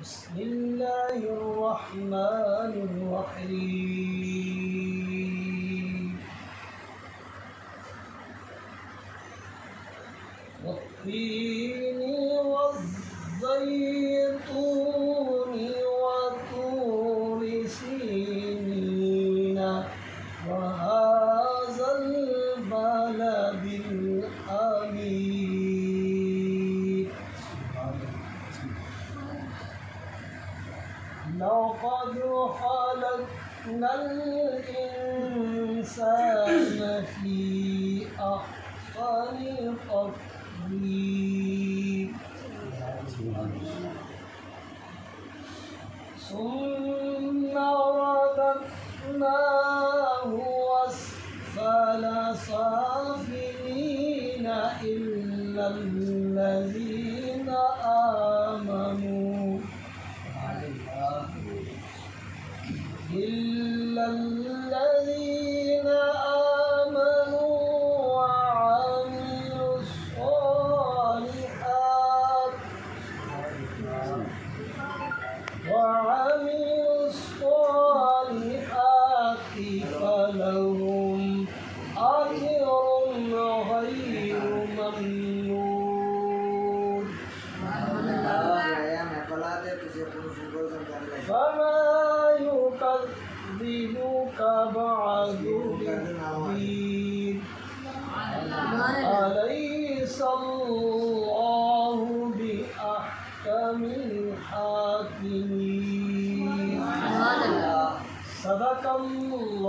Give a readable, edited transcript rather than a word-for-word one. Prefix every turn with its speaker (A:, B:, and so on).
A: بسم الله الرحمن الرحيم والتين والزيتون وطور سينين وهذا البلد الأمين لقد خلقنا الإنسان في أحسن تقويم ثم رددناه أسفل سافلين إلا الذين آمنوا وعملوا الصالحات فلهم أجر غير ممنون فما يكذبك بعد بالدين أليس الله بأحكم الحاكمين صدق الله